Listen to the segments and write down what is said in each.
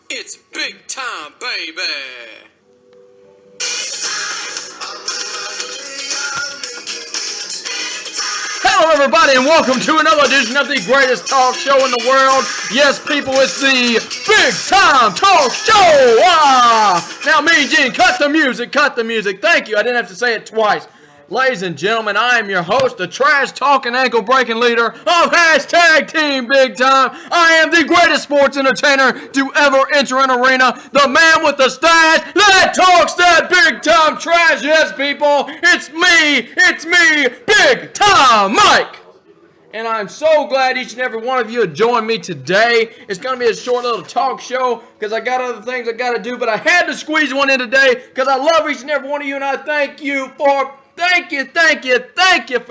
It's big time, baby. Hello, everybody, and welcome to another edition of the greatest talk show in the world. Yes, people, it's the Big Time Talk Show. Now, Mean Gene, cut the music, cut the music. Thank you. I didn't have to say it twice. Ladies and gentlemen, I am your host, the trash-talking, ankle-breaking leader of Hashtag Team Big Time. I am the greatest sports entertainer to ever enter an arena, the man with the stash that talks that big-time trash. Yes, people, it's me, Big Time Mike. And I'm so glad each and every one of you have joined me today. It's going to be a short little talk show because I got other things I got to do, but I had to squeeze one in today because I love each and every one of you, and I thank you for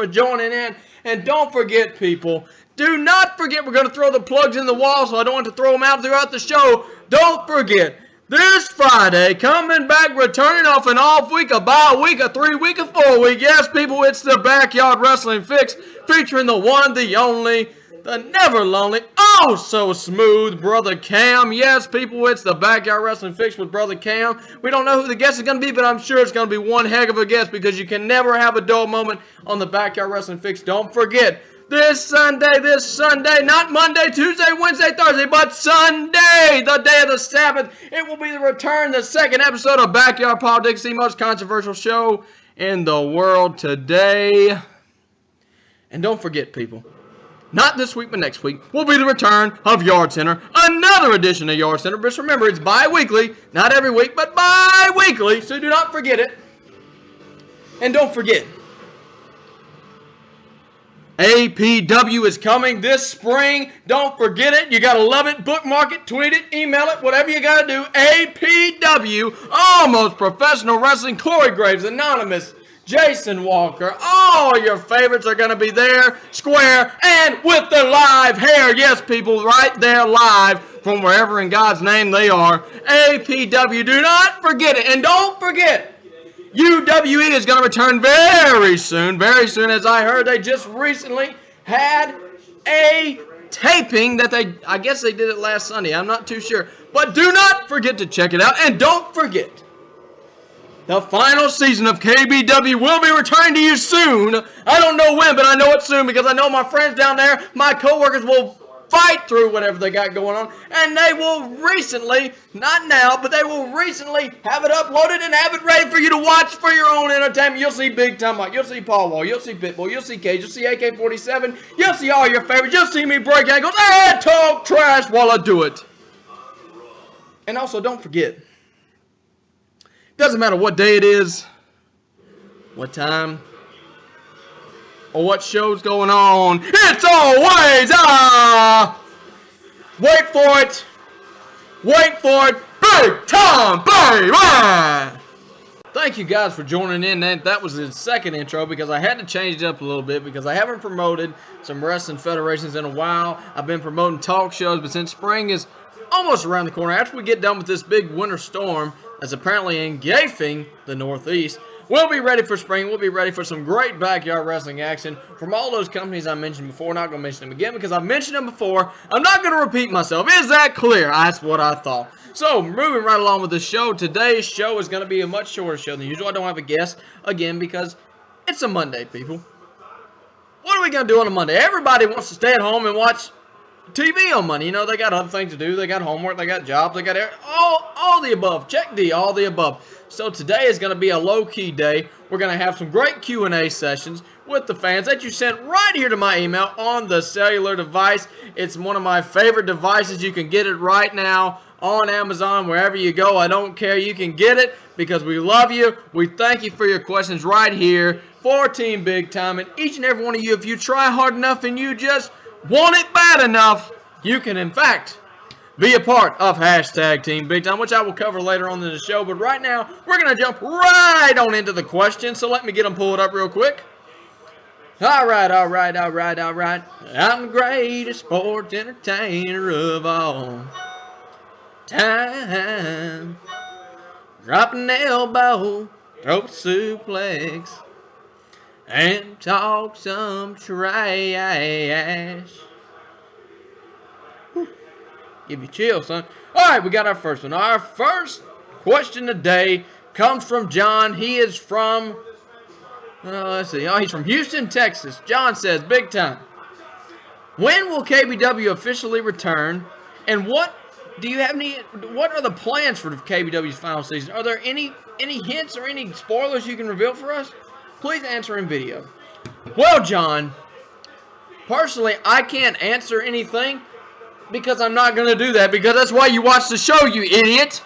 joining in. And don't forget, people, do not forget, we're going to throw the plugs in the wall, so I don't want to throw them out throughout the show. Don't forget, this Friday, coming back, returning off an off week, a bye week, a 3 week, a 4 week. Yes, people, it's the Backyard Wrestling Fix, featuring the one, the only, the never lonely, oh so smooth Brother Cam. Yes, people, it's the Backyard Wrestling Fix with Brother Cam. We don't know who the guest is going to be, but I'm sure it's going to be one heck of a guest because you can never have a dull moment on the Backyard Wrestling Fix. Don't forget, this Sunday, not Monday, Tuesday, Wednesday, Thursday, but Sunday, the day of the Sabbath, it will be the return, the second episode of Backyard Politics, the most controversial show in the world today. And don't forget, people, not this week, but next week, will be the return of Yard Center, another edition of Yard Center. Just remember, it's bi-weekly, not every week, but bi-weekly, so do not forget it. And don't forget, APW is coming this spring. Don't forget it. You got to love it, bookmark it, tweet it, email it, whatever you got to do. APW, Almost Professional Wrestling, Corey Graves, Anonymous, Jason Walker, all your favorites are going to be there, square, and with the live hair. Yes, people, right there live from wherever in God's name they are. APW, do not forget it. And don't forget, UWE is going to return very soon, as I heard. They just recently had a taping that I guess they did it last Sunday. I'm not too sure. But do not forget to check it out. And don't forget, the final season of KBW will be returning to you soon. I don't know when, but I know it's soon because I know my friends down there, my coworkers will fight through whatever they got going on, and they will recently, not now, but they will recently have it uploaded and have it ready for you to watch for your own entertainment. You'll see Big Time Mike, you'll see Paul Wall, you'll see Pitbull, you'll see Cage, you'll see AK-47, you'll see all your favorites, you'll see me break ankles and talk trash while I do it. And also, don't forget, doesn't matter what day it is, what time, or what show's going on, it's always, wait for it, Big Time, baby! Thank you guys for joining in. That was the second intro because I had to change it up a little bit because I haven't promoted some wrestling federations in a while. I've been promoting talk shows, but since spring is almost around the corner, after we get done with this big winter storm that's apparently engulfing the Northeast, we'll be ready for spring. We'll be ready for some great backyard wrestling action from all those companies I mentioned before. I'm not going to mention them again because I've mentioned them before. I'm not going to repeat myself. Is that clear? That's what I thought. So, moving right along with the show. Today's show is going to be a much shorter show than usual. I don't have a guest, again, because it's a Monday, people. What are we going to do on a Monday? Everybody wants to stay at home and watch TV on Monday. You know, they got other things to do. They got homework. They got jobs. They got all the above. Check D, all the above. So today is going to be a low-key day. We're going to have some great Q&A sessions with the fans that you sent right here to my email on the cellular device. It's one of my favorite devices. You can get it right now on Amazon, wherever you go. I don't care. You can get it because we love you. We thank you for your questions right here for Team Big Time. And each and every one of you, if you try hard enough and you just want it bad enough, you can, in fact, be a part of Hashtag Team Big Time, which I will cover later on in the show. But right now, we're going to jump right on into the questions. So let me get them pulled up real quick. All right. I'm the greatest sports entertainer of all time. Drop an elbow, throw a suplex, and talk some trash. Give give you chills, son. All right, we got our first one. Our first question today comes from John. He is from, let's see. Oh, he's from Houston, Texas. John says, big time. When will KBW officially return? And what are the plans for KBW's final season? Are there any hints or any spoilers you can reveal for us? Please answer in video. Well, John, personally, I can't answer anything because I'm not going to do that, because that's why you watch the show, you idiot.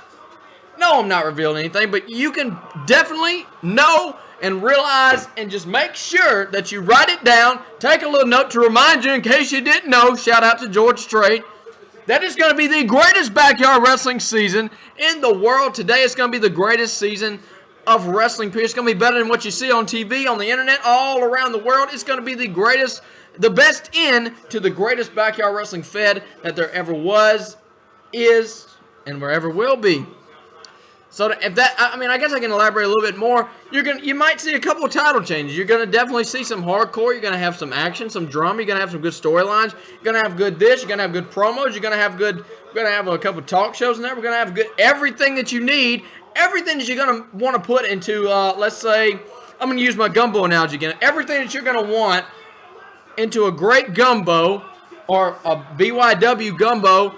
No, I'm not revealing anything, but you can definitely know and realize and just make sure that you write it down. Take a little note to remind you in case you didn't know. Shout out to George Strait. That is going to be the greatest backyard wrestling season in the world. Today it's going to be the greatest season of wrestling. It's going to be better than what you see on TV, on the internet, all around the world. It's going to be the greatest, the best end to the greatest backyard wrestling fed that there ever was, is, and ever will be. So if that, I guess I can elaborate a little bit more. You might see a couple of title changes. You're gonna definitely see some hardcore. You're gonna have some action, some drama. You're gonna have some good storylines. You're gonna have good this. You're gonna have good promos. You're gonna have a couple of talk shows in there. We're gonna have good everything that you need. Everything that you're gonna want to put into, let's say, I'm gonna use my gumbo analogy again. Everything that you're gonna want into a great gumbo or a BYW gumbo.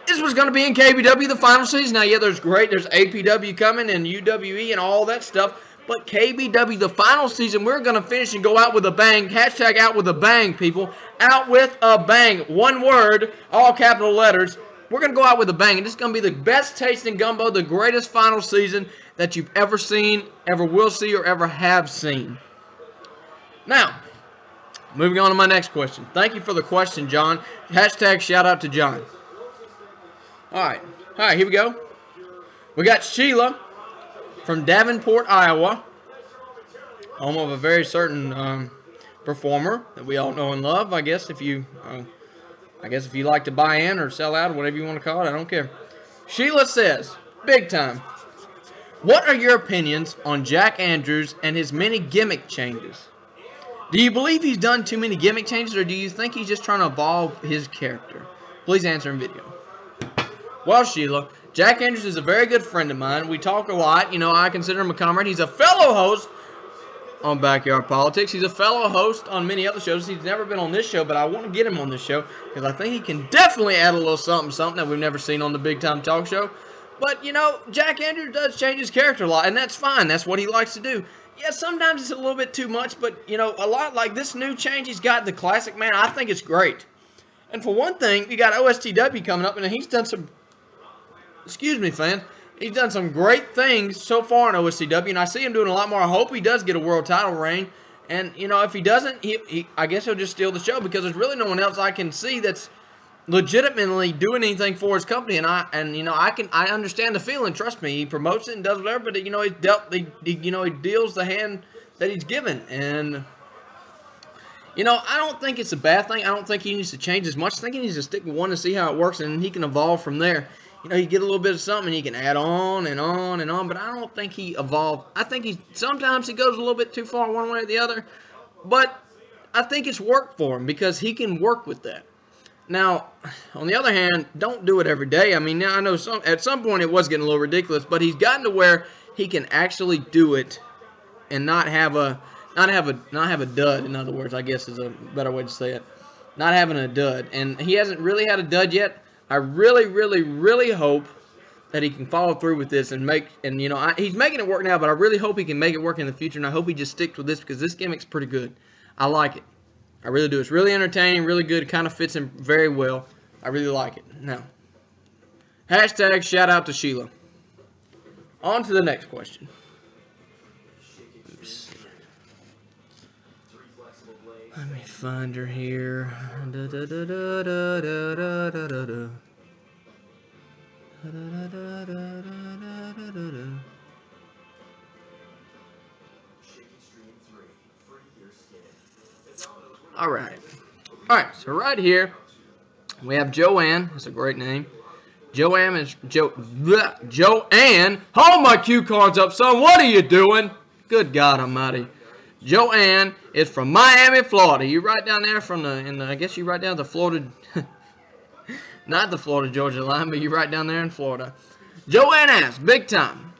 This was going to be in KBW the final season. Now, yeah, there's APW coming and UWE and all that stuff. But KBW the final season, we're going to finish and go out with a bang. Hashtag out with a bang, people. Out with a bang. One word, all capital letters. We're going to go out with a bang. And this is going to be the best tasting gumbo, the greatest final season that you've ever seen, ever will see, or ever have seen. Now, moving on to my next question. Thank you for the question, John. Hashtag shout out to John. All right, here we go. We got Sheila from Davenport, Iowa, home of a very certain performer that we all know and love. I guess if you like to buy in or sell out or whatever you want to call it, I don't care. Sheila says, big time. What are your opinions on Jack Andrews and his many gimmick changes? Do you believe he's done too many gimmick changes, or do you think he's just trying to evolve his character? Please answer in video. Well, Sheila, Jack Andrews is a very good friend of mine. We talk a lot. You know, I consider him a comrade. He's a fellow host on Backyard Politics. He's a fellow host on many other shows. He's never been on this show, but I want to get him on this show because I think he can definitely add a little something that we've never seen on the Big Time Talk Show. But, you know, Jack Andrews does change his character a lot, and that's fine. That's what he likes to do. Yeah, sometimes it's a little bit too much, but, you know, a lot like this new change he's got, the Classic Man, I think it's great. And for one thing, you got OSTW coming up, and he's done some... Excuse me, fans. He's done some great things so far in OSCW, and I see him doing a lot more. I hope he does get a world title reign. And, you know, if he doesn't, I guess he'll just steal the show because there's really no one else I can see that's legitimately doing anything for his company. And I understand the feeling. Trust me, he promotes it and does whatever. But, you know, he deals the hand that he's given. And, you know, I don't think it's a bad thing. I don't think he needs to change as much. I think he needs to stick with one and see how it works, and he can evolve from there. You know, you get a little bit of something, and he can add on and on and on, but I don't think he evolved. I think sometimes he goes a little bit too far one way or the other, but I think it's worked for him because he can work with that. Now, on the other hand, don't do it every day. I mean, now I know at some point it was getting a little ridiculous, but he's gotten to where he can actually do it and not have a dud. In other words, I guess is a better way to say it. Not having a dud, and he hasn't really had a dud yet. I really, really, really hope that he can follow through with this and you know, he's making it work now, but I really hope he can make it work in the future, and I hope he just sticks with this because this gimmick's pretty good. I like it. I really do. It's really entertaining, really good. It kind of fits him very well. I really like it. Now, hashtag shout out to Sheila. On to the next question. Let me find her here. All right, so right here we have Joanne. That's a great name. Joanne. Hold my cue cards up, son. What are you doing? Good God Almighty. Joanne is from Miami, Florida. You right down there I guess you right down the Florida. Not the Florida-Georgia line, but you're right down there in Florida. Joanne asks, Big Time,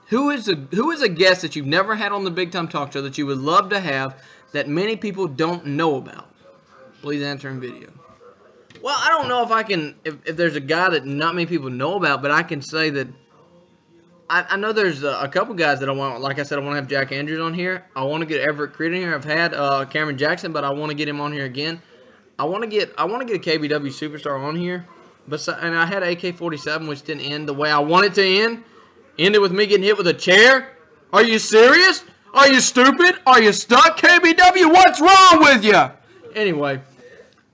who is a guest that you've never had on the Big Time Talk Show that you would love to have that many people don't know about? Please answer in video. Well, I don't know if I can, if there's a guy that not many people know about, but I can say that I know there's a couple guys that I want. Like I said, I want to have Jack Andrews on here. I want to get Everett Creed in here. I've had Cameron Jackson, but I want to get him on here again. I want to get a KBW superstar on here. And I had AK-47, which didn't end the way I wanted to end. Ended with me getting hit with a chair. Are you serious? Are you stupid? Are you stuck, KBW? What's wrong with you? Anyway,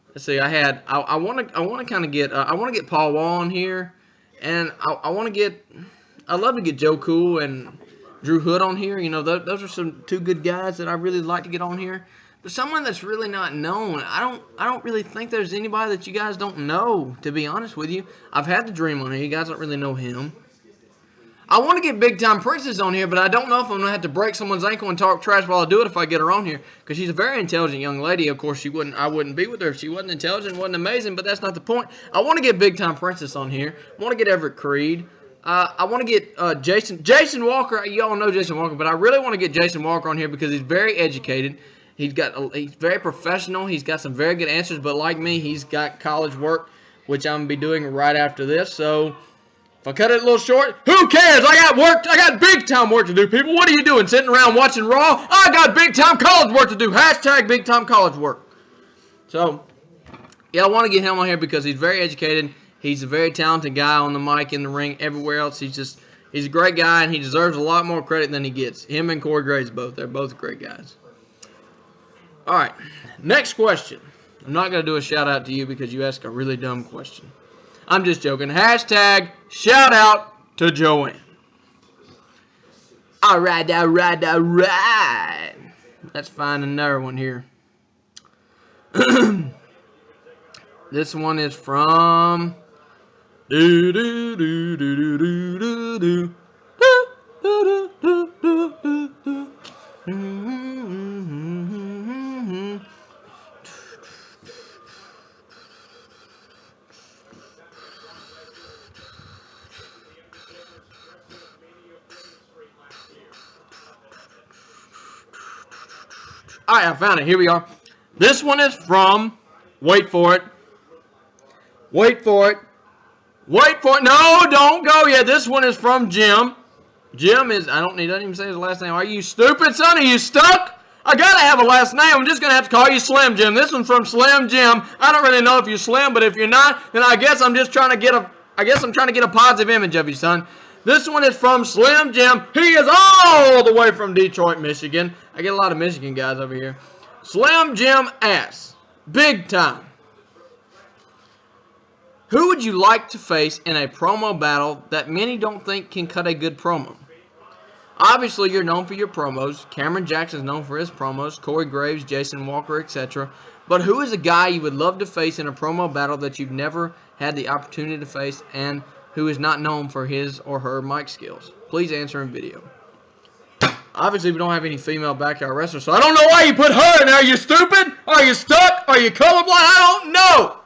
let's see. I want to kind of get I want to get Paul Wall on here, and I'd love to get Joe Cool and Drew Hood on here. You know, those are two good guys that I really like to get on here. But someone that's really not known, I don't really think there's anybody that you guys don't know, to be honest with you. I've had the Dream on here. You guys don't really know him. I want to get Big Time Princess on here, but I don't know if I'm going to have to break someone's ankle and talk trash while I do it if I get her on here. Because she's a very intelligent young lady. Of course, I wouldn't be with her if she wasn't intelligent, wasn't amazing, but that's not the point. I want to get Big Time Princess on here. I want to get Everett Creed. I want to get Jason Walker. Y'all know Jason Walker, but I really want to get Jason Walker on here because he's very educated. He's very professional. He's got some very good answers, but like me, he's got college work, which I'm going to be doing right after this. So if I cut it a little short, who cares? I got work. I got big time work to do, people. What are you doing? Sitting around watching Raw? I got big time college work to do. Hashtag big time college work. So, yeah, I want to get him on here because he's very educated. He's a very talented guy on the mic, in the ring, everywhere else. He's a great guy, and he deserves a lot more credit than he gets. Him and Corey Graves both. They're both great guys. All right, next question. I'm not going to do a shout-out to you because you asked a really dumb question. I'm just joking. Hashtag shout-out to Joanne. All right. Let's find another one here. This one is from... Alright, I found it. Here we are. This one is from, wait for it. Wait for it. Wait for it. No, don't go yet. This one is from Jim. Jim is, he doesn't even say his last name. Are you stupid, son? Are you stuck? I gotta have a last name. I'm just gonna have to call you Slim Jim. This one's from Slim Jim. I don't really know if you're Slim, but if you're not, then I guess I'm just trying to get a positive image of you, son. This one is from Slim Jim. He is all the way from Detroit, Michigan. I get a lot of Michigan guys over here. Slim Jim asks, Big Time, who would you like to face in a promo battle that many don't think can cut a good promo? Obviously, you're known for your promos. Cameron Jackson is known for his promos. Corey Graves, Jason Walker, etc. But who is a guy you would love to face in a promo battle that you've never had the opportunity to face and who is not known for his or her mic skills? Please answer in video. Obviously, we don't have any female backyard wrestlers, so I don't know why you put her in there. Are you stupid? Are you stuck? Are you colorblind? I don't know.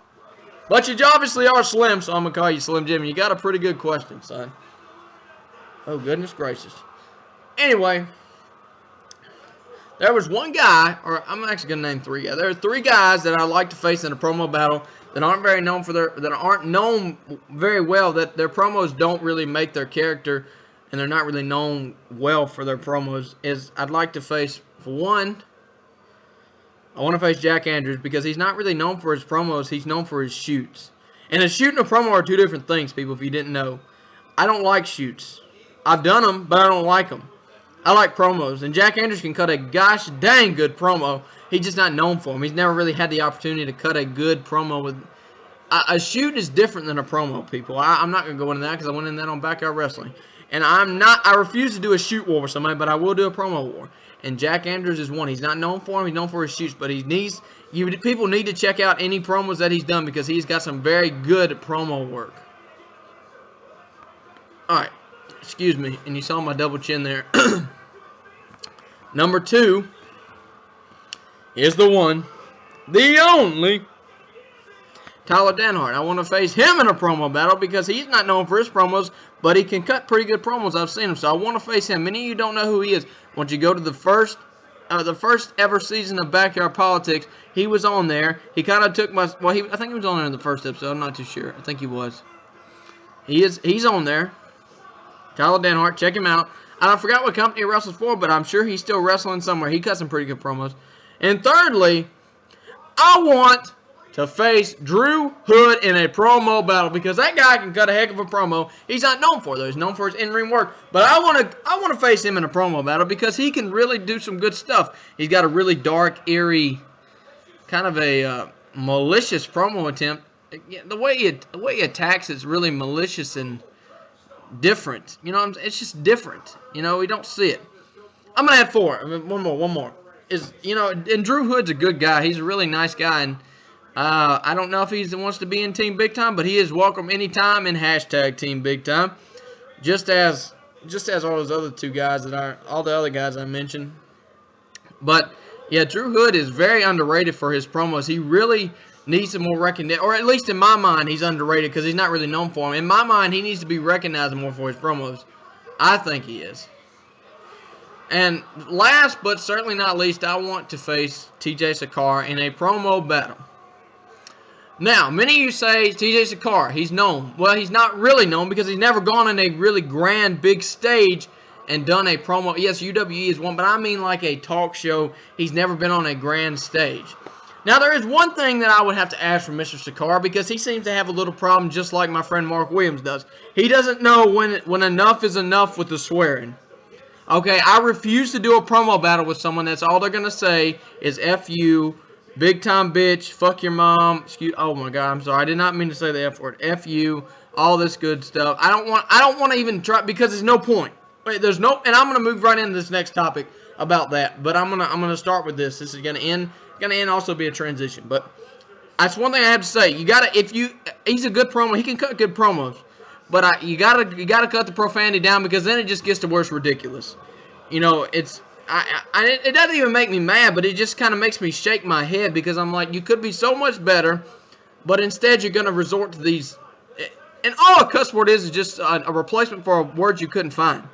But you obviously are Slim, so I'm going to call you Slim Jim. You got a pretty good question, son. Oh, goodness gracious. Anyway, there was one guy, or I'm actually going to name three guys. There are three guys that I like to face in a promo battle that aren't very known that aren't known very well, that their promos don't really make their character, and they're not really known well for their promos. I'd like to face, for one, I want to face Jack Andrews because he's not really known for his promos. He's known for his shoots. And a shoot and a promo are two different things, people, if you didn't know. I don't like shoots. I've done them, but I don't like them. I like promos. And Jack Andrews can cut a gosh dang good promo. He's just not known for them. He's never really had the opportunity to cut a good promo with... A shoot is different than a promo, people. I'm not going to go into that because I went in that on Backyard Wrestling. And I refuse to do a shoot war with somebody, but I will do a promo war. And Jack Andrews is one. He's not known for him. He's known for his shoots, but people need to check out any promos that he's done because he's got some very good promo work. All right. Excuse me. And you saw my double chin there. Number 2 is the one, the only, Tyler Danhart. I want to face him in a promo battle because he's not known for his promos, but he can cut pretty good promos. I've seen him, so I want to face him. Many of you don't know who he is. Once you go to the first ever season of Backyard Politics, he was on there. He kind of took my, I think he was on there in the first episode. I'm not too sure. I think he was. He's on there. Tyler Danhart, check him out. I forgot what company he wrestles for, but I'm sure he's still wrestling somewhere. He cut some pretty good promos. And thirdly, I want to face Drew Hood in a promo battle because that guy can cut a heck of a promo. He's not known for those. He's known for his in-ring work. But I want to face him in a promo battle because he can really do some good stuff. He's got a really dark, eerie, kind of a malicious promo attempt. The way he attacks is really malicious and different. You know, it's just different. You know, we don't see it. I'm gonna add 4. I mean, one more. And Drew Hood's a good guy. He's a really nice guy, and I don't know if he wants to be in Team Big Time, but he is welcome anytime in hashtag Team Big Time. Just as all those other 2 guys all the other guys I mentioned. But yeah, Drew Hood is very underrated for his promos. He really needs some more recognition, or at least in my mind, he's underrated because he's not really known for him. In my mind, he needs to be recognized more for his promos. I think he is. And last but certainly not least, I want to face TJ Sakara in a promo battle. Now, many of you say TJ Sakara, he's known. Well, he's not really known because he's never gone on a really grand, big stage and done a promo. Yes, UWE is one, but I mean like a talk show. He's never been on a grand stage. Now, there is one thing that I would have to ask from Mr. Sakara because he seems to have a little problem just like my friend Mark Williams does. He doesn't know when enough is enough with the swearing. Okay, I refuse to do a promo battle with someone that's all they're going to say is F you, big time bitch, fuck your mom, oh my God, I'm sorry, I did not mean to say the F word, F you, all this good stuff. I don't want to even try because there's no point. Wait, and I'm going to move right into this next topic about that, but I'm going to start with this. This is going to end also be a transition, but that's one thing I have to say. He's a good promo, he can cut good promos. But you gotta cut the profanity down because then it just gets to where it's ridiculous. You know, it doesn't even make me mad, but it just kind of makes me shake my head because I'm like, you could be so much better, but instead you're gonna resort to these. And all a cuss word is just a replacement for a word you couldn't find.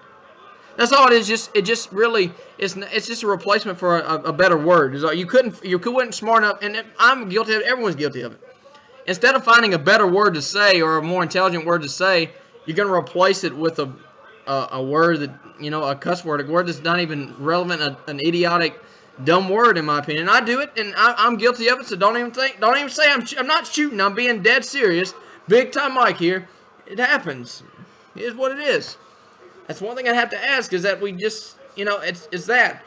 That's all it is. It's just a replacement for a better word. It's like you weren't smart enough, and I'm guilty of it. Everyone's guilty of it. Instead of finding a better word to say or a more intelligent word to say, you're going to replace it with a word that, a cuss word, a word that's not even relevant, an idiotic, dumb word in my opinion. I do it, and I'm guilty of it, so don't even say I'm not shooting. I'm being dead serious. Big time Mike here. It happens. It is what it is. That's one thing I have to ask is that we just, it's that.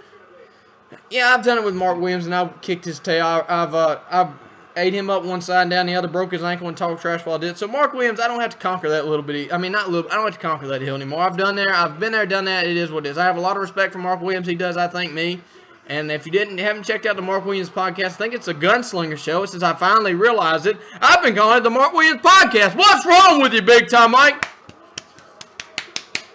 Yeah, I've done it with Mark Williams, and I've kicked his tail. I've ate him up one side and down the other, broke his ankle and talked trash while I did it. So Mark Williams, I don't have to conquer that little bitty. I don't have to conquer that hill anymore. I've been there, done that. It is what it is. I have a lot of respect for Mark Williams. He does, I think, me. And if you haven't checked out the Mark Williams podcast, I think it's a gunslinger show. Since I finally realized it, I've been calling it the Mark Williams podcast. What's wrong with you, big time Mike?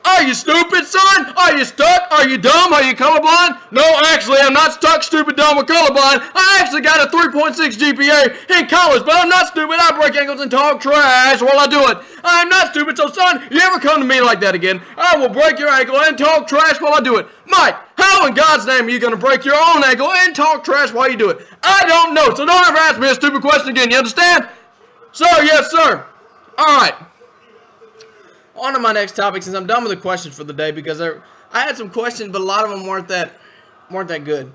Are you stupid, son? Are you stuck? Are you dumb? Are you colorblind? No, actually, I'm not stuck, stupid, dumb, or colorblind. I actually got a 3.6 GPA in college, but I'm not stupid. I break ankles and talk trash while I do it. I'm not stupid, so son, you ever come to me like that again, I will break your ankle and talk trash while I do it. Mike, how in God's name are you going to break your own ankle and talk trash while you do it? I don't know, so don't ever ask me a stupid question again, you understand? Sir, yes, sir. All right. On to my next topic, since I'm done with the questions for the day, because I had some questions, but a lot of them weren't that good.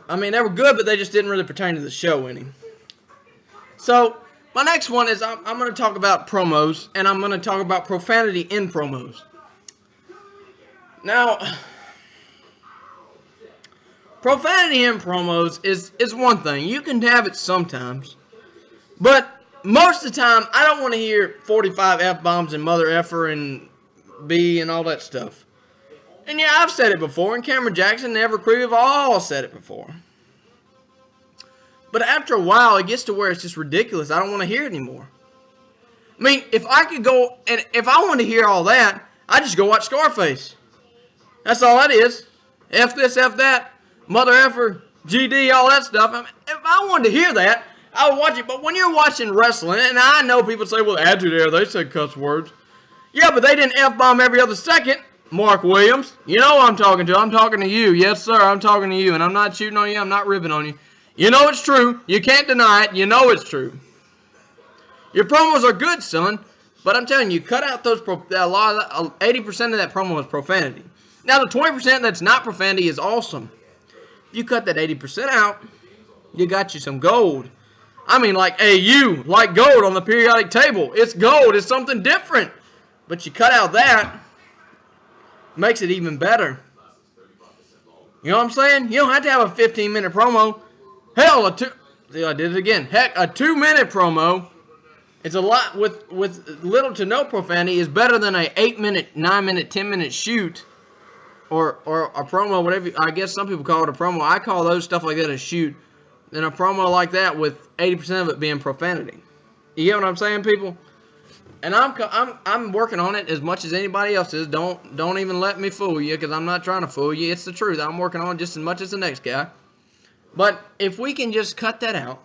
I mean, they were good, but they just didn't really pertain to the show any. So, my next one is I'm going to talk about promos, and I'm going to talk about profanity in promos. Now, profanity in promos is one thing. You can have it sometimes, but most of the time, I don't want to hear 45 F-bombs and mother effer and B and all that stuff. And yeah, I've said it before, and Cameron Jackson and Everett Crew have all said it before. But after a while, it gets to where it's just ridiculous. I don't want to hear it anymore. I mean, if I could go, and if I want to hear all that, I just go watch Scarface. That's all that is. F this, F that, mother effer, GD, all that stuff. I mean, if I wanted to hear that, I would watch it. But when you're watching wrestling, and I know people say, well, Attitude Era, they said cuss words. Yeah, but they didn't F-bomb every other second. Mark Williams, you know who I'm talking to. I'm talking to you. Yes, sir, I'm talking to you. And I'm not shooting on you. I'm not ribbing on you. You know it's true. You can't deny it. You know it's true. Your promos are good, son. But I'm telling you, cut out those, 80% of that promo is profanity. Now, the 20% that's not profanity is awesome. If you cut that 80% out, you got you some gold. I mean, like AU, like gold on the periodic table. It's gold. It's something different. But you cut out that, makes it even better. You know what I'm saying? You don't have to have a 15-minute promo. Hell, I did it again. Heck, a 2-minute promo. It's a lot with little to no profanity is better than a 8-minute, 9-minute, 10-minute shoot or a promo, whatever. I guess some people call it a promo. I call those stuff like that a shoot. And a promo like that with 80% of it being profanity. You get what I'm saying, people? And I'm working on it as much as anybody else is. Don't even let me fool you, because I'm not trying to fool you. It's the truth. I'm working on it just as much as the next guy. But if we can just cut that out,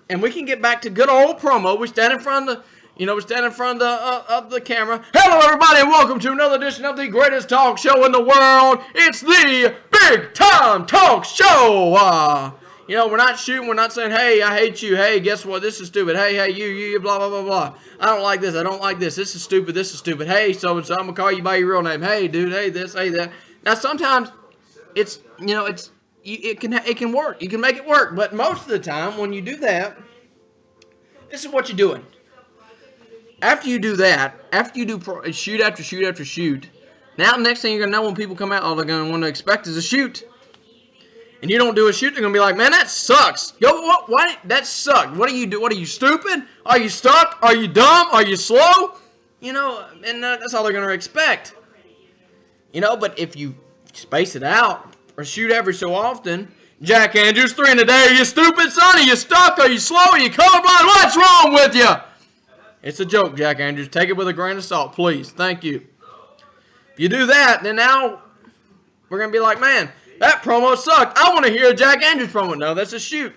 and we can get back to good old promo, we stand in front of the camera. Hello, everybody, and welcome to another edition of the greatest talk show in the world. It's the Big Time Talk Show. We're not shooting. We're not saying, hey, I hate you. Hey, guess what? This is stupid. Hey, you, blah, blah, blah, blah. I don't like this. I don't like this. This is stupid. This is stupid. Hey, so-and-so, I'm going to call you by your real name. Hey, dude. Hey, this. Hey, that. Now, sometimes it can work. You can make it work. But most of the time, when you do that, this is what you're doing. After you do that, after you do shoot after shoot after shoot, now the next thing you're going to know when people come out, all they're going to want to expect is a shoot. And you don't do a shoot, they're going to be like, man, that sucks. Yo, what? Why? That sucked. What do you do? What, are you stupid? Are you stuck? Are you dumb? Are you slow? And that's all they're going to expect. But if you space it out or shoot every so often, Jack Andrews, 3 in a day, are you stupid, son? Are you stuck? Are you slow? Are you colorblind? What's wrong with you? It's a joke, Jack Andrews. Take it with a grain of salt, please. Thank you. If you do that, then now we're going to be like, man, that promo sucked. I want to hear a Jack Andrews promo. No, that's a shoot.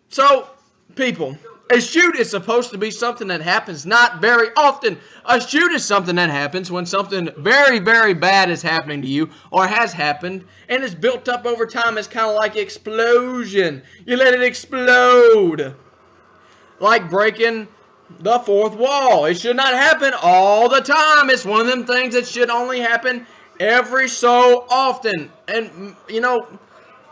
So, people, a shoot is supposed to be something that happens not very often. A shoot is something that happens when something very, very bad is happening to you or has happened and it's built up over time. It's kind of like explosion. You let it explode. Like breaking the fourth wall. It should not happen all the time. It's one of them things that should only happen every so often. And,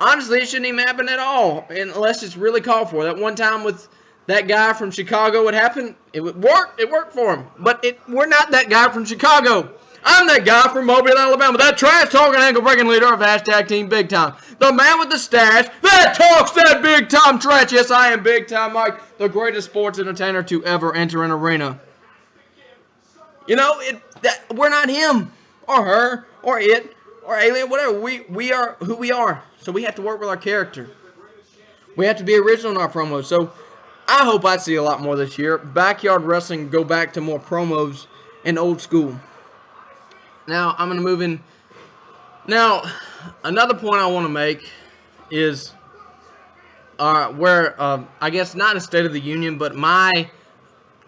honestly, it shouldn't even happen at all unless it's really called for. That one time with that guy from Chicago, it happened. It would work. It worked for him. But we're not that guy from Chicago. I'm that guy from Mobile, Alabama. That trash-talking, ankle-breaking leader of hashtag Team Big Time. The man with the stash that talks that big-time trash. Yes, I am Big Time Mike, the greatest sports entertainer to ever enter an arena. We're not him or her or it or alien, whatever. We are who we are. So we have to work with our character. We have to be original in our promos. So I hope I see a lot more this year. Backyard wrestling, go back to more promos and old school. Now, I'm going to move in. Now, another point I want to make is I guess not a State of the Union, but my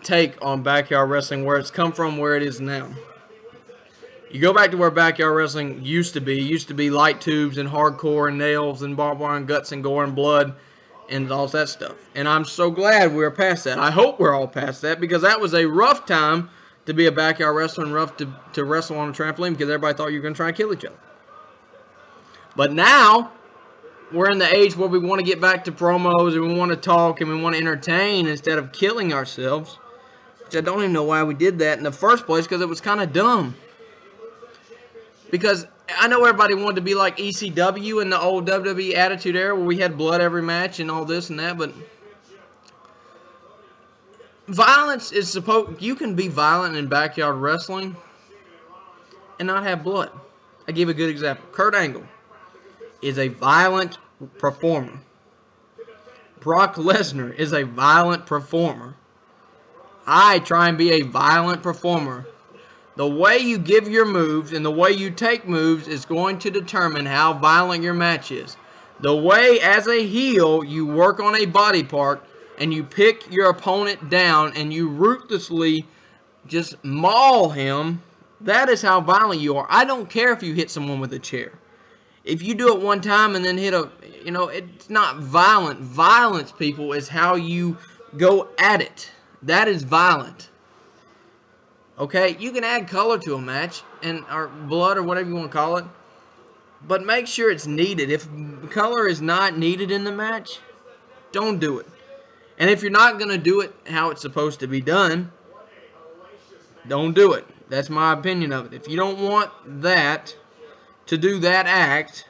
take on backyard wrestling, where it's come from, where it is now. You go back to where backyard wrestling used to be. It used to be light tubes and hardcore and nails and barbed wire and guts and gore and blood and all that stuff. And I'm so glad we're past that. I hope we're all past that, because that was a rough time to be a backyard wrestler and rough to wrestle on a trampoline, because everybody thought you were going to try and kill each other. But now, we're in the age where we want to get back to promos and we want to talk and we want to entertain instead of killing ourselves. Which I don't even know why we did that in the first place, because it was kind of dumb. Because I know everybody wanted to be like ECW in the old WWE Attitude Era, where we had blood every match and all this and that, but violence is you can be violent in backyard wrestling and not have blood. I give a good example. Kurt Angle is a violent performer. Brock Lesnar is a violent performer. I try and be a violent performer. The way you give your moves and the way you take moves is going to determine how violent your match is. The way, as a heel, you work on a body part and you pick your opponent down and you ruthlessly just maul him, that is how violent you are. I don't care if you hit someone with a chair. If you do it one time and then hit a, it's not violent. Violence, people, is how you go at it. That is violent. Okay, you can add color to a match, or blood, or whatever you want to call it, but make sure it's needed. If color is not needed in the match, don't do it. And if you're not going to do it how it's supposed to be done, don't do it. That's my opinion of it. If you don't want that, to do that act,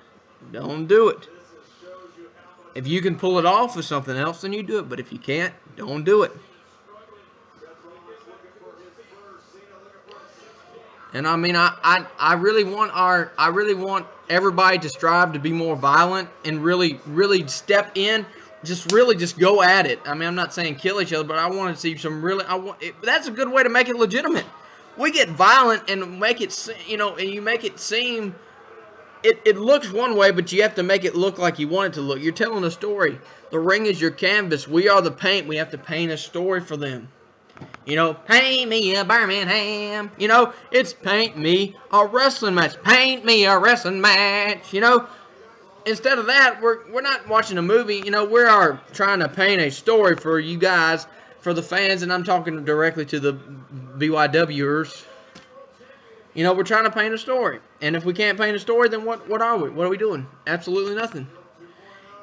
don't do it. If you can pull it off with something else, then you do it. But if you can't, don't do it. And I mean, I really want everybody to strive to be more violent and really step in, just go at it. I mean, I'm not saying kill each other, but I want to see some that's a good way to make it legitimate. We get violent and make it, and you make it seem, it looks one way, but you have to make it look like you want it to look. You're telling a story. The ring is your canvas. We are the paint. We have to paint a story for them. Paint me a Birmingham. It's paint me a wrestling match. Paint me a wrestling match. Instead of that, we're not watching a movie. We are trying to paint a story for you guys, for the fans, and I'm talking directly to the BYWers. We're trying to paint a story. And if we can't paint a story, then what are we? What are we doing? Absolutely nothing.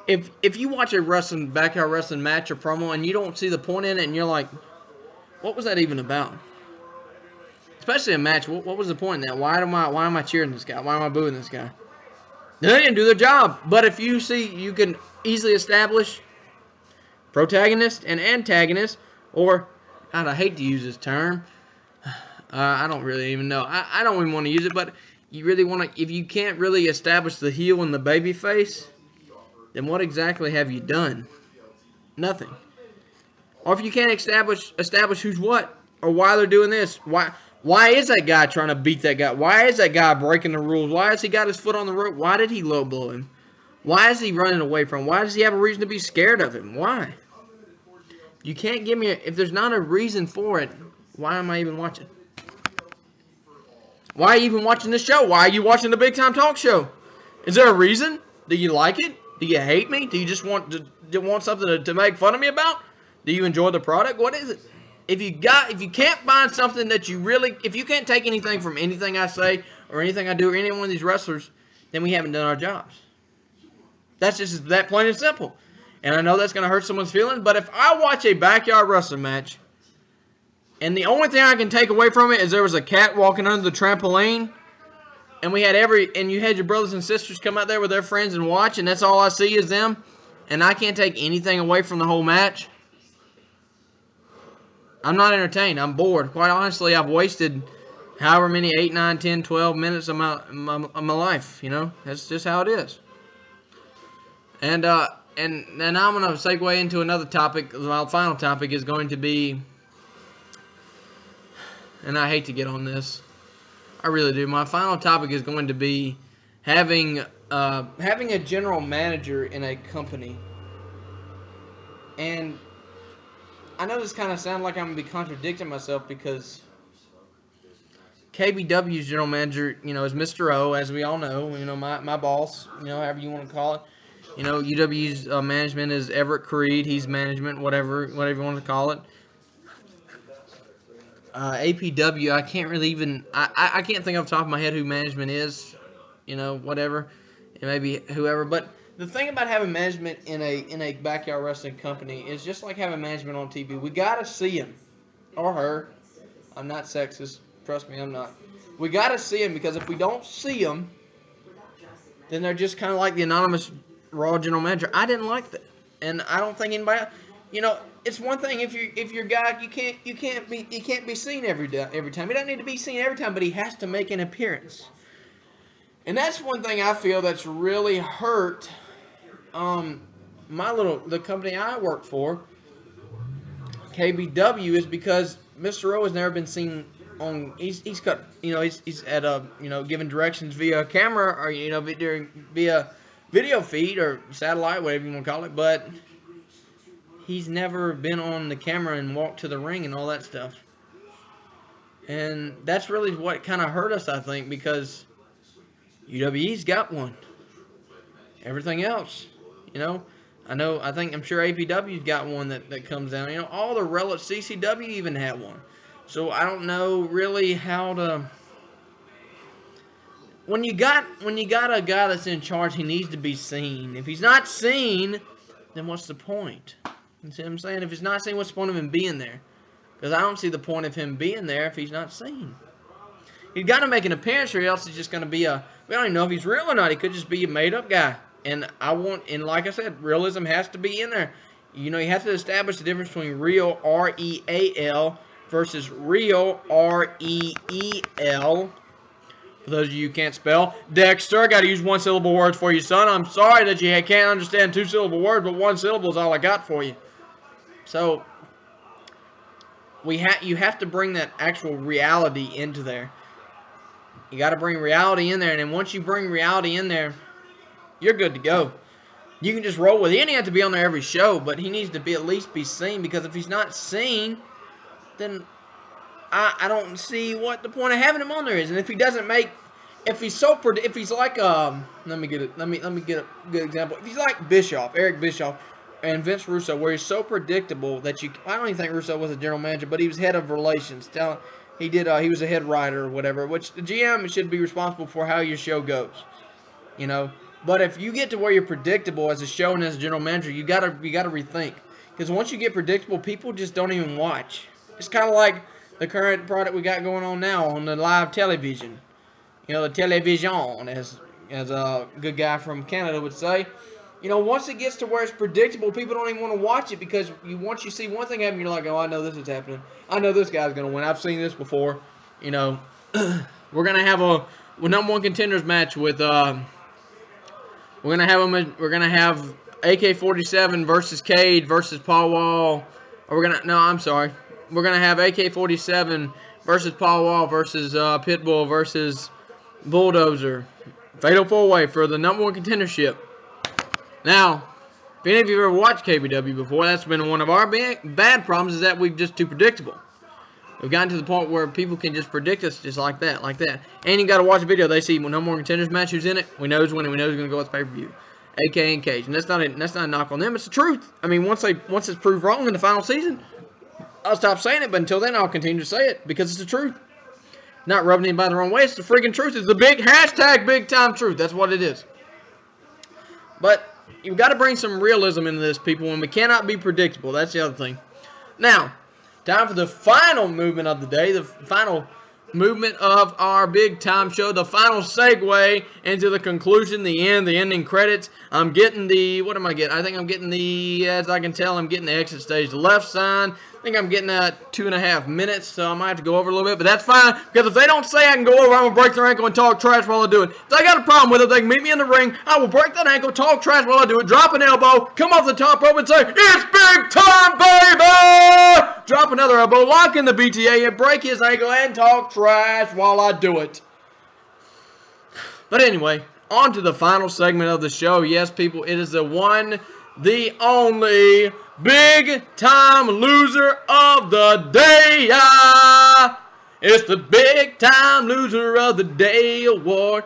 If you watch a backyard wrestling match or promo and you don't see the point in it and you're like, what was that even about? Especially a match, what was the point in that? Why am I cheering this guy? Why am I booing this guy? They didn't do their job. But if you see, you can easily establish protagonist and antagonist, or, God, I hate to use this term. I don't really even know. I don't even want to use it, but you really want to, if you can't really establish the heel and the baby face, then what exactly have you done? Nothing. Or if you can't establish who's what, or why they're doing this, why is that guy trying to beat that guy? Why is that guy breaking the rules? Why has he got his foot on the rope? Why did he low blow him? Why is he running away from him? Why does he have a reason to be scared of him? Why? You can't give me if there's not a reason for it, why am I even watching? Why are you even watching this show? Why are you watching the Big Time Talk Show? Is there a reason? Do you like it? Do you hate me? Do you just want something to make fun of me about? Do you enjoy the product? What is it? If you can't find something that you really, if you can't take anything from anything I say or anything I do or any one of these wrestlers, then we haven't done our jobs. That's just that plain and simple. And I know that's going to hurt someone's feelings, but if I watch a backyard wrestling match and the only thing I can take away from it is there was a cat walking under the trampoline, and you had your brothers and sisters come out there with their friends and watch, and that's all I see is them, and I can't take anything away from the whole match, I'm not entertained. I'm bored. Quite honestly, I've wasted however many 8, 9, 10, 12 minutes of my life. That's just how it is. And now I'm going to segue into another topic. My final topic is going to be, and I hate to get on this, I really do. My final topic is going to be having a general manager in a company. And I know this kind of sounds like I'm going to be contradicting myself because KBW's general manager, is Mr. O, as we all know, my boss, however you want to call it. UW's management is Everett Creed. He's management, whatever you want to call it. APW, I can't really even, I can't think off the top of my head who management is, whatever. It may be whoever, but the thing about having management in a backyard wrestling company is just like having management on TV. We gotta see him or her. I'm not sexist. Trust me, I'm not. We gotta see him because if we don't see him, then they're just kind of like the anonymous Raw general manager. I didn't like that, and I don't think anybody. It's one thing if you're a guy you can't be seen every time. He doesn't need to be seen every time, but he has to make an appearance. And that's one thing I feel that's really hurt. The company I work for, KBW, is because Mr. O has never been seen on. He's got he's at giving directions via camera or via video feed or satellite, whatever you want to call it, but he's never been on the camera and walked to the ring and all that stuff. And that's really what kind of hurt us, I think, because UWE's got one. Everything else, you know, I'm sure APW's got one that comes down. You know, all the CCW even had one. So I don't know really how to. When you got a guy that's in charge, he needs to be seen. If he's not seen, then what's the point? You see what I'm saying? If he's not seen, what's the point of him being there? Because I don't see the point of him being there if he's not seen. He's got to make an appearance, or else he's just going to be we don't even know if he's real or not. He could just be a made-up guy. And like I said, realism has to be in there. You know, you have to establish the difference between real, R-E-A-L, versus real, R-E-E-L. For those of you who can't spell, Dexter, I got to use one-syllable words for you, son. I'm sorry that you can't understand two-syllable words, but one syllable is all I got for you. So, you have to bring that actual reality into there. You got to bring reality in there, and then once you bring reality in there, you're good to go. You can just roll with it. He doesn't have to be on there every show, but he needs to at least be seen, because if he's not seen, then I don't see what the point of having him on there is. And if he doesn't make, if he's like let me get a good example. If he's like Eric Bischoff, and Vince Russo, where he's so predictable that I don't even think Russo was a general manager, but he was head of relations. He was a head writer or whatever, which the GM should be responsible for how your show goes, you know. But if you get to where you're predictable as a show and as a general manager, you gotta rethink, because once you get predictable, people just don't even watch. It's kind of like the current product we got going on now on the live television. You know, the television, as a good guy from Canada would say. You know, once it gets to where it's predictable, people don't even want to watch it, because once you see one thing happen, you're like, oh, I know this is happening. I know this guy's going to win. I've seen this before. You know, we're going to have a number one contenders match with, we're going to have AK-47 versus Cade versus Paul Wall. Or we're going to have AK-47 versus Paul Wall versus Pitbull versus Bulldozer. Fatal 4-way for the number one contendership. Now, if any of you have ever watched KBW before, that's been one of our bad problems, is that we're just too predictable. We've gotten to the point where people can just predict us just like that. And you got to watch a video. They see no more contenders match, who's in it. We know who's winning. We know who's going to go with pay-per-view. AK and Cage. And that's not a knock on them. It's the truth. I mean, once it's proved wrong in the final season, I'll stop saying it. But until then, I'll continue to say it, because it's the truth. Not rubbing anybody the wrong way. It's the freaking truth. It's the big #big-time truth. That's what it is. But you've got to bring some realism into this, people, and we cannot be predictable. That's the other thing. Now, time for the final movement of the day, the final movement of our big-time show, the final segue into the conclusion, the end, the ending credits. I'm getting what am I getting? I think I'm getting as I can tell, I'm getting the exit stage left sign. I think I'm getting 2.5 minutes, so I might have to go over a little bit, but that's fine, because if they don't say I can go over, I'm going to break their ankle and talk trash while I do it. If they got a problem with it, they can meet me in the ring. I will break that ankle, talk trash while I do it, drop an elbow, come off the top rope and say, "It's big time, baby!" Drop another elbow, lock in the BTA, and break his ankle and talk trash while I do it. But anyway, on to the final segment of the show. Yes, people, it is the one, the only big time loser of the day. It's the big time loser of the day award.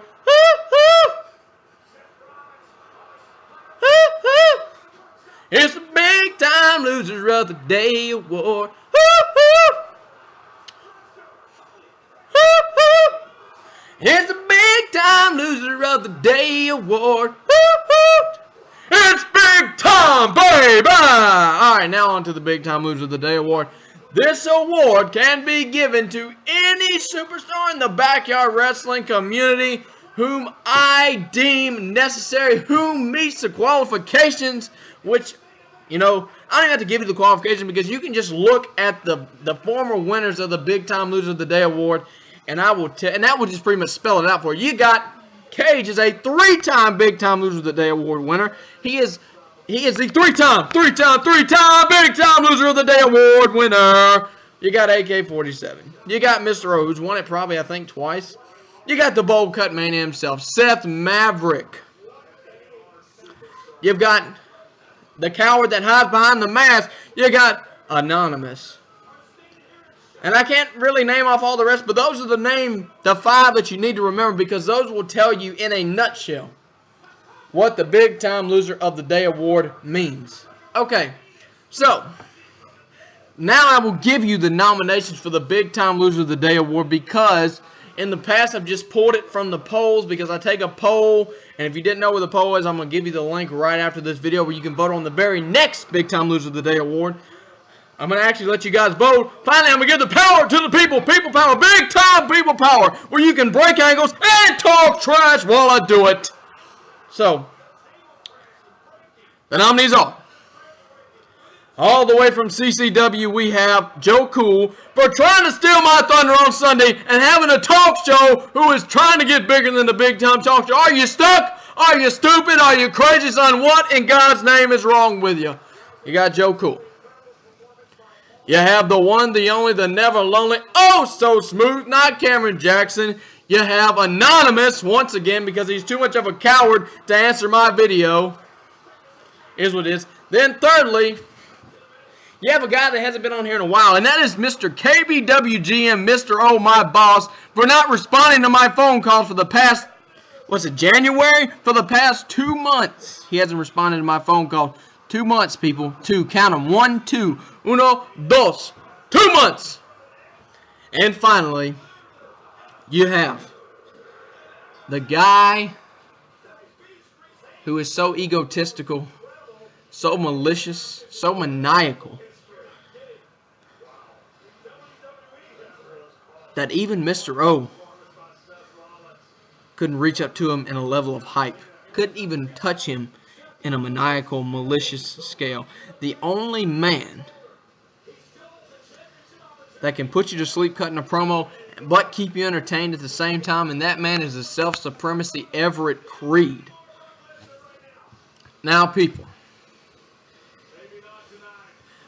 It's the big time loser of the day award. It's the big time loser of the day award. It's big time, baby! Alright, now on to the big time loser of the day award. This award can be given to any superstar in the backyard wrestling community whom I deem necessary, who meets the qualifications, which, you know, I don't even have to give you the qualifications, because you can just look at the former winners of the big time loser of the day award, and that will just pretty much spell it out for you. You got Cage is a 3-time big time loser of the day award winner. He is the 3-time big time loser of the day award winner. You got AK-47. You got Mr. O, who's won it probably, I think, twice. You got the bold cut man himself, Seth Maverick. You've got the coward that hides behind the mask, you got Anonymous. And I can't really name off all the rest, but those are the 5 that you need to remember, because those will tell you in a nutshell what the Big Time Loser of the Day award means. Okay, so now I will give you the nominations for the Big Time Loser of the Day award, because in the past I've just pulled it from the polls, because I take a poll, and if you didn't know where the poll is, I'm going to give you the link right after this video where you can vote on the very next Big Time Loser of the Day award. I'm going to actually let you guys vote. Finally, I'm going to give the power to the people. People power. Big time people power. Where you can break ankles and talk trash while I do it. So, the nominees are, all the way from CCW, we have Joe Cool for trying to steal my thunder on Sunday and having a talk show who is trying to get bigger than the Big Time Talk Show. Are you stuck? Are you stupid? Are you crazy, son? What in God's name is wrong with you? You got Joe Cool. You have the one, the only, the never lonely, oh so smooth, not Cameron Jackson. You have Anonymous, once again, because he's too much of a coward to answer my video. Is what it is. Then thirdly, you have a guy that hasn't been on here in a while, and that is Mr. KBWGM, Mr. Oh My Boss, for not responding to my phone calls for the past, January? For the past 2 months. He hasn't responded to my phone calls. 2 months, people. 2. Count them. 1, 2. Uno, dos. 2 months. And finally, you have the guy who is so egotistical, so malicious, so maniacal, that even Mr. O couldn't reach up to him in a level of hype. Couldn't even touch him in a maniacal, malicious scale. The only man that can put you to sleep cutting a promo but keep you entertained at the same time, and that man is the self-supremacy Everett Creed. Now, people,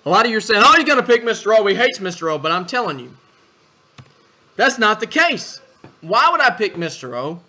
a lot of you are saying, oh, you're going to pick Mr. O. He hates Mr. O. But I'm telling you, that's not the case. Why would I pick Mr. O?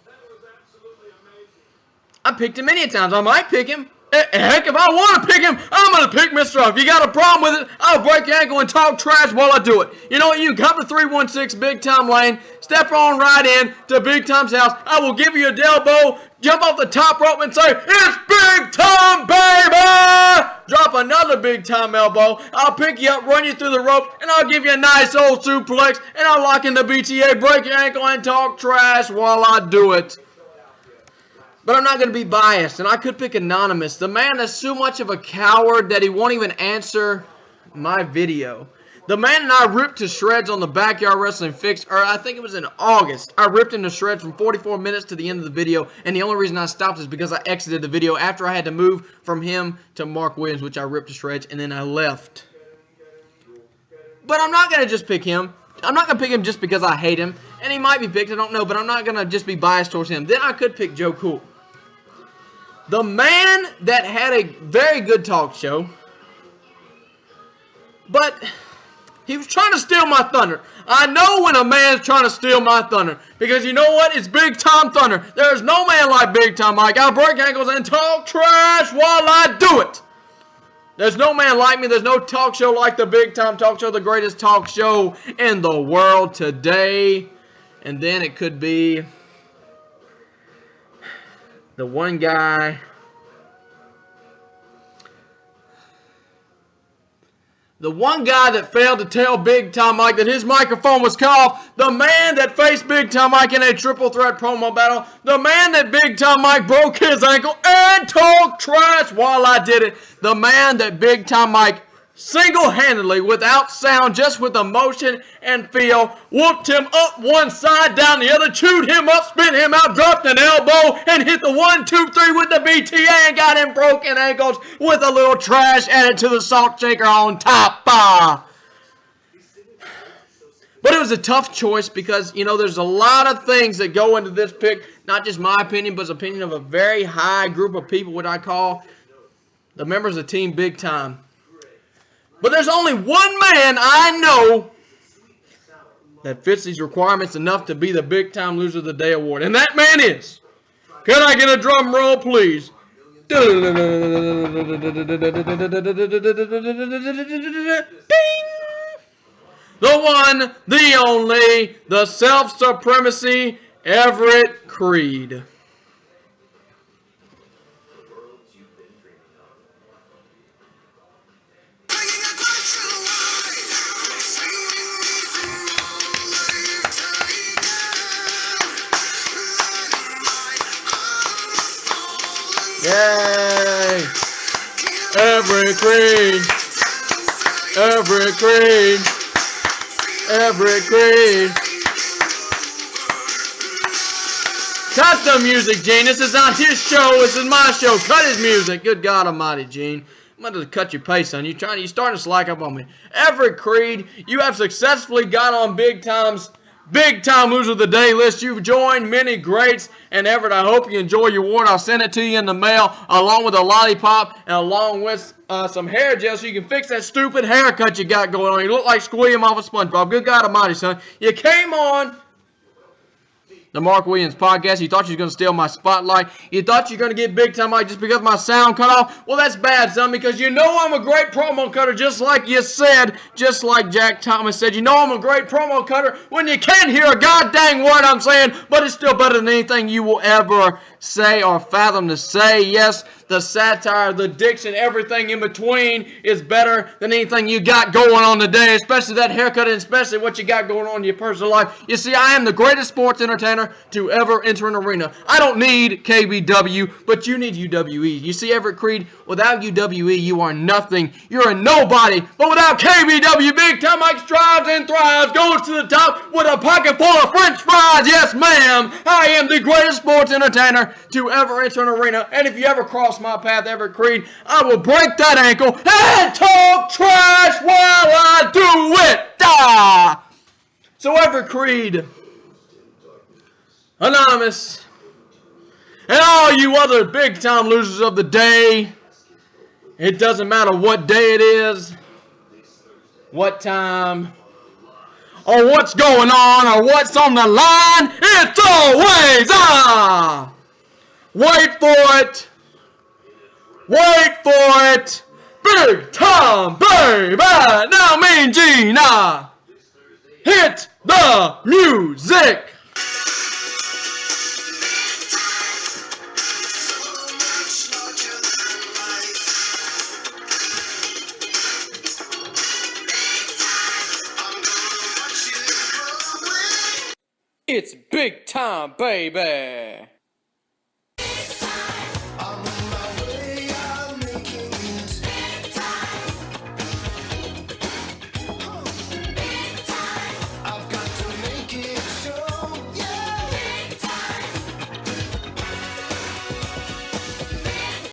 I picked him many times. I might pick him. Heck, if I want to pick him, I'm going to pick Mr. O. If you got a problem with it, I'll break your ankle and talk trash while I do it. You know what? You come to 316 Big Time Lane, step on right in to Big Time's house. I will give you a elbow, jump off the top rope and say, it's Big Time, baby! Drop another Big Time elbow. I'll pick you up, run you through the rope, and I'll give you a nice old suplex, and I'll lock in the BTA, break your ankle, and talk trash while I do it. But I'm not going to be biased, and I could pick Anonymous. The man is so much of a coward that he won't even answer my video. The man and I ripped to shreds on the Backyard Wrestling Fix, or I think it was in August. I ripped him to shreds from 44 minutes to the end of the video, and the only reason I stopped is because I exited the video after I had to move from him to Mark Williams, which I ripped to shreds, and then I left. But I'm not going to just pick him. I'm not going to pick him just because I hate him, and he might be picked, I don't know, but I'm not going to just be biased towards him. Then I could pick Joe Cool. The man that had a very good talk show, but he was trying to steal my thunder. I know when a man's trying to steal my thunder, because you know what? It's Big Time Thunder. There is no man like Big Time Mike. I'll break ankles and talk trash while I do it. There's no man like me. There's no talk show like the Big Time Talk Show, the greatest talk show in the world today. And then it could be the one guy, that failed to tell Big Time Mike that his microphone was cut off. The man that faced Big Time Mike in a triple threat promo battle. The man that Big Time Mike broke his ankle and talked trash while I did it. The man that Big Time Mike single-handedly, without sound, just with emotion and feel, whooped him up one side, down the other, chewed him up, spit him out, dropped an elbow, and hit the 1, 2, 3 with the BTA and got him broken ankles with a little trash added to the salt shaker on top. But it was a tough choice because, you know, there's a lot of things that go into this pick. Not just my opinion, but the opinion of a very high group of people, what I call the members of Team Big Time. But there's only one man I know that fits these requirements enough to be the Big Time Loser of the Day award. And that man is, can I get a drum roll, please? The one, the only, the self-supremacy, Everett Creed. Yay! Everett Creed! Everett Creed! Everett Creed! Cut the music, Gene. This is not his show. This is my show. Cut his music. Good God Almighty, Gene. I'm going to cut your pace, son. You're starting to slack up on me. Everett Creed, you have successfully got on Big Time Loser of the Day list. You've joined many greats. And Everett, I hope you enjoy your award. I'll send it to you in the mail along with a lollipop and along with some hair gel so you can fix that stupid haircut you got going on. You look like Squilliam off of SpongeBob. Good God Almighty, son. You came on the Mark Williams podcast. You thought you was going to steal my spotlight. You thought you were going to get Big Time Mike just because my sound cut off. Well, that's bad, son, because you know I'm a great promo cutter, just like you said, just like Jack Thomas said. You know I'm a great promo cutter when you can't hear a goddamn word I'm saying, but it's still better than anything you will ever say or fathom to say. Yes, the satire, the diction, everything in between is better than anything you got going on today, especially that haircut and especially what you got going on in your personal life. You see, I am the greatest sports entertainer to ever enter an arena. I don't need KBW, but you need UWE. You see, Everett Creed, without UWE, you are nothing. You're a nobody. But without KBW, Big Time Mike strives and thrives, goes to the top with a pocket full of French fries. Yes, ma'am. I am the greatest sports entertainer to ever enter an arena. And if you ever cross my path, Everett Creed, I will break that ankle and talk trash while I do it. Ah! So Everett Creed, Anonymous, and all you other big time losers of the day, it doesn't matter what day it is, what time, or what's going on, or what's on the line, it's always wait for it. Wait for it. Big Time, baby. Now me and Gina. Hit the music. It's Big Time, baby.